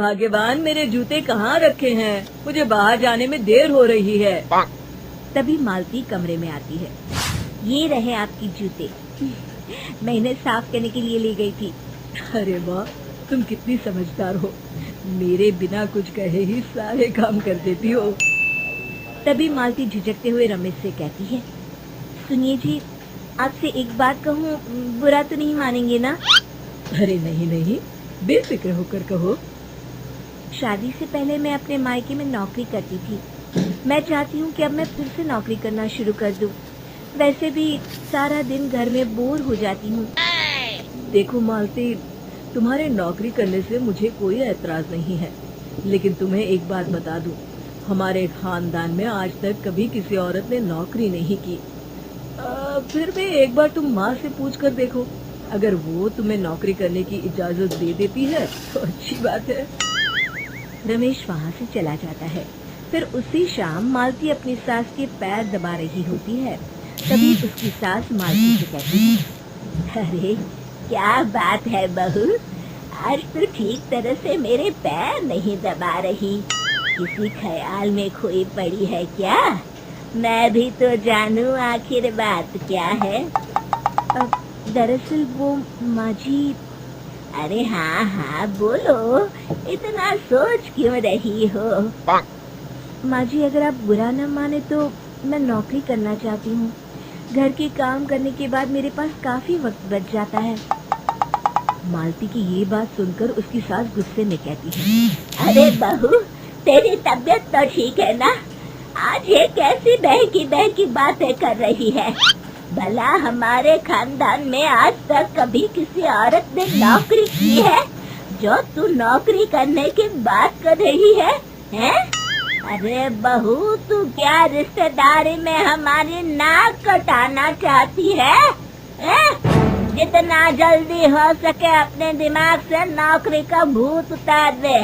भाग्यवान, मेरे जूते कहाँ रखे हैं? मुझे बाहर जाने में देर हो रही है। तभी मालती कमरे में आती है। ये रहे आपकी जूते, मैं इन्हें साफ करने के लिए ले गई थी। अरे वाह, तुम कितनी समझदार हो, मेरे बिना कुछ कहे ही सारे काम कर देती हो। तभी मालती झिझकते हुए रमेश से कहती है, सुनिए जी, आपसे एक बात कहूँ, बुरा तो नहीं मानेंगे ना? अरे नहीं नहीं, बेफिक्र होकर कहो। शादी से पहले मैं अपने मायके में नौकरी करती थी। मैं चाहती हूँ कि अब मैं फिर से नौकरी करना शुरू कर दूँ। वैसे भी सारा दिन घर में बोर हो जाती हूँ। देखो मालती, तुम्हारे नौकरी करने से मुझे कोई ऐतराज नहीं है, लेकिन तुम्हें एक बात बता दूं, हमारे खानदान में आज तक कभी किसी औरत ने नौकरी नहीं की। फिर भी एक बार तुम माँ से पूछ कर देखो, अगर वो तुम्हें नौकरी करने की इजाजत दे देती है तो अच्छी बात है। रमेश वहाँ से चला जाता है। फिर उसी शाम मालती अपनी सास के पैर दबा रही होती है। तभी उसकी सास मालती से कहती है, अरे क्या बात है बहू, आज तो ठीक तरह से मेरे पैर नहीं दबा रही, किसी ख्याल में खोई पड़ी है क्या? मैं भी तो जानूं आखिर बात क्या है। दरअसल वो माँ जी। अरे हाँ हाँ बोलो, इतना सोच क्यों रही हो? माँ जी, अगर आप बुरा न माने तो मैं नौकरी करना चाहती हूँ। घर के काम करने के बाद मेरे पास काफी वक्त बच जाता है। मालती की ये बात सुनकर उसकी सास गुस्से में कहती है, अरे बहू, तेरी तबीयत तो ठीक है ना? आज ये कैसी बहकी बातें कर रही है? भला हमारे खानदान में आज तक कभी किसी औरत ने नौकरी की है जो तू नौकरी करने की बात कर रही है? हैं? अरे बहू, तू क्या रिश्तेदारी में हमारी नाक कटाना चाहती है? जितना जल्दी हो सके अपने दिमाग से नौकरी का भूत उतार दे,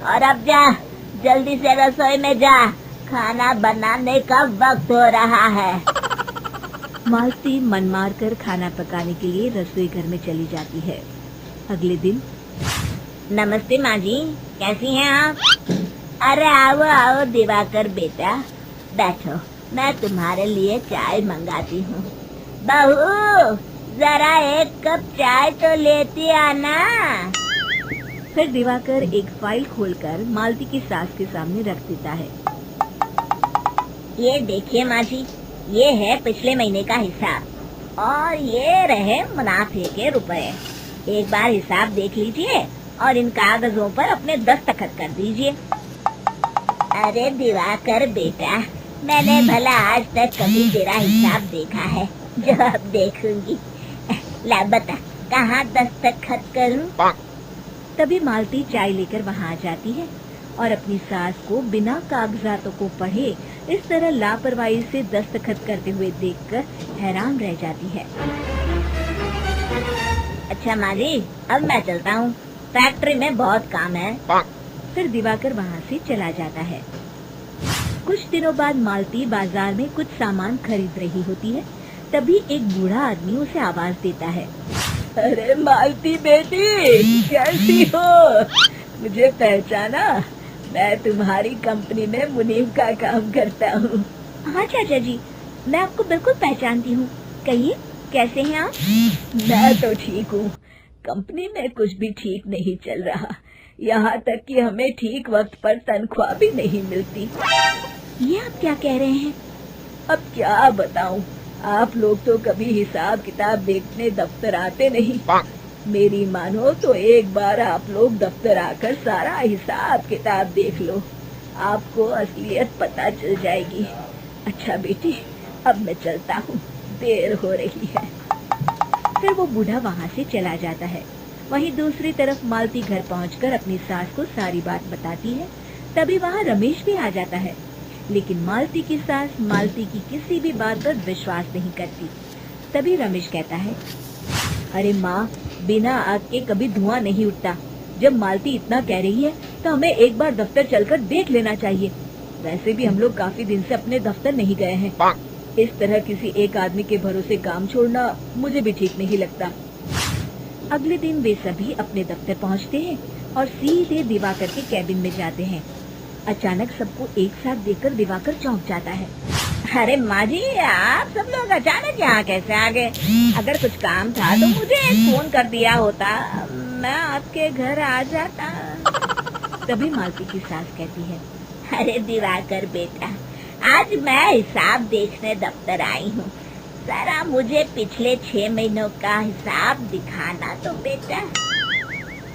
और अब जा, जल्दी से रसोई में जा, खाना बनाने का वक्त हो रहा है। मालती मन मार कर खाना पकाने के लिए रसोई घर में चली जाती है। अगले दिन, नमस्ते माँ जी, कैसी हैं आप? अरे आओ आओ दिवाकर बेटा, बैठो, मैं तुम्हारे लिए चाय मंगाती हूँ। बहू, जरा एक कप चाय तो लेती आना। फिर दिवाकर एक फाइल खोलकर मालती की सास के सामने रख देता है। ये देखिए माँ जी, ये है पिछले महीने का हिसाब और ये रहे मुनाफे के रुपए। एक बार हिसाब देख लीजिए और इन कागजों पर अपने दस्तखत कर दीजिए। अरे दिवाकर बेटा, मैंने भला आज तक कभी तेरा हिसाब देखा है जो अब देखूंगी? ला बता, कहाँ दस्तखत करूं? तभी मालती चाय लेकर वहाँ आ जाती है और अपनी सास को बिना कागजातों को पढ़े इस तरह लापरवाही से दस्तखत करते हुए देखकर हैरान रह जाती है। अच्छा माँ जी, अब मैं चलता हूँ, फैक्ट्री में बहुत काम है। फिर दिवाकर वहाँ से चला जाता है। कुछ दिनों बाद मालती बाजार में कुछ सामान खरीद रही होती है। तभी एक बूढ़ा आदमी उसे आवाज देता है, अरे मालती बेटी, कैसी हो? मुझे पहचाना? मैं तुम्हारी कंपनी में मुनीम का काम करता हूँ। हाँ चाचा जी, मैं आपको बिल्कुल पहचानती हूँ। कहिए, कैसे हैं आप? मैं तो ठीक हूँ, कंपनी में कुछ भी ठीक नहीं चल रहा, यहाँ तक कि हमें ठीक वक्त पर तनख्वाह भी नहीं मिलती। ये आप क्या कह रहे हैं? अब क्या बताऊँ, आप लोग तो कभी हिसाब किताब देखने दफ्तर आते नहीं। मेरी मानो तो एक बार आप लोग दफ्तर आकर सारा हिसाब किताब देख लो, आपको असलियत पता चल जाएगी। अच्छा बेटी, अब मैं चलता हूँ, देर हो रही है। फिर वो बूढ़ा वहाँ से चला जाता है। वहीं दूसरी तरफ मालती घर पहुंचकर अपनी सास को सारी बात बताती है। तभी वहाँ रमेश भी आ जाता है, लेकिन मालती की सास मालती की किसी भी बात पर विश्वास नहीं करती। तभी रमेश कहता है, अरे माँ, बिना आग के कभी धुआं नहीं उठता। जब मालती इतना कह रही है तो हमें एक बार दफ्तर चलकर देख लेना चाहिए। वैसे भी हम लोग काफी दिन से अपने दफ्तर नहीं गए हैं। इस तरह किसी एक आदमी के भरोसे काम छोड़ना मुझे भी ठीक नहीं लगता। अगले दिन वे सभी अपने दफ्तर पहुंचते हैं। और सीधे दिवाकर के कैबिन में जाते हैं। अचानक सबको एक साथ देखकर दिवाकर चौंक जाता है। अरे माँ जी, आप सब लोग अचानक यहाँ कैसे आ गए? अगर कुछ काम था तो मुझे फोन कर दिया होता, मैं आपके घर आ जाता। तभी मालती की सास कहती है, अरे दिवाकर बेटा, आज मैं हिसाब देखने दफ्तर आई हूँ। जरा मुझे पिछले 6 महीनों का हिसाब दिखाना तो बेटा।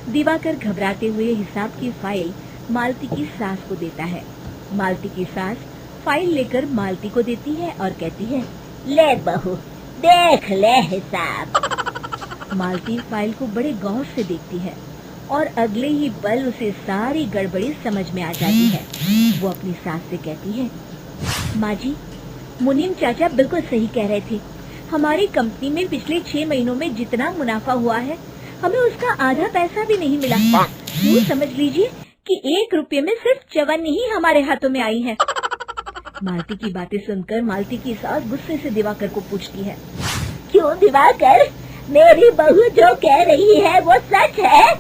दिवाकर घबराते हुए हिसाब की फाइल मालती की सास को देता है। मालती की सास फाइल लेकर मालती को देती है और कहती है, ले बहू, देख ले हिसाब। मालती फाइल को बड़े गौर से देखती है और अगले ही पल उसे सारी गड़बड़ी समझ में आ जाती है। वो अपनी सास से कहती है, माँ जी, मुनीम चाचा बिल्कुल सही कह रहे थे। हमारी कंपनी में पिछले 6 महीनों में जितना मुनाफा हुआ है, हमें उसका आधा पैसा भी नहीं मिला। यूँ समझ लीजिए कि 1 रुपये में सिर्फ चवन्नी ही हमारे हाथों में आई है। मालती की बातें सुनकर मालती की सास गुस्से से दिवाकर को पूछती है, क्यों दिवाकर, मेरी बहू जो कह रही है वो सच है?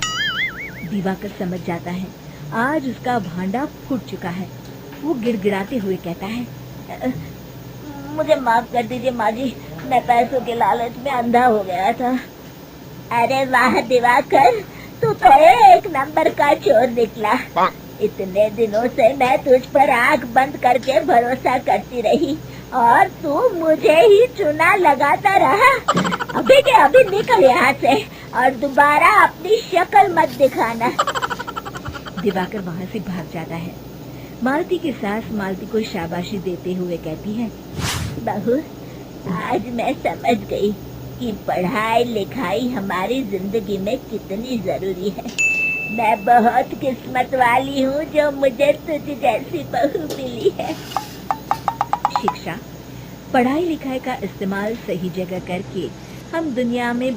दिवाकर समझ जाता है आज उसका भांडा फूट चुका है। वो गिड़गिड़ाते हुए कहता है, मुझे माफ कर दीजिए माँ जी, मैं पैसों के लालच में अंधा हो गया था। अरे वाह दिवाकर, तू तो 1 नंबर का चोर निकला। इतने दिनों से मैं तुझ पर आंख बंद करके भरोसा करती रही और तू मुझे ही चुना लगाता रहा। अभी के अभी निकल यहाँ से और दोबारा अपनी शक्ल मत दिखाना। दिवाकर वहाँ से भाग जाता है। मालती की सास मालती को शाबाशी देते हुए कहती है, बहू, आज मैं समझ गई कि पढ़ाई लिखाई हमारी जिंदगी में कितनी जरूरी है। मैं बहुत किस्मत वाली हूँ जो मुझे तुझ जैसी बहू मिली है। शिक्षा, पढ़ाई लिखाई का इस्तेमाल सही जगह करके हम दुनिया में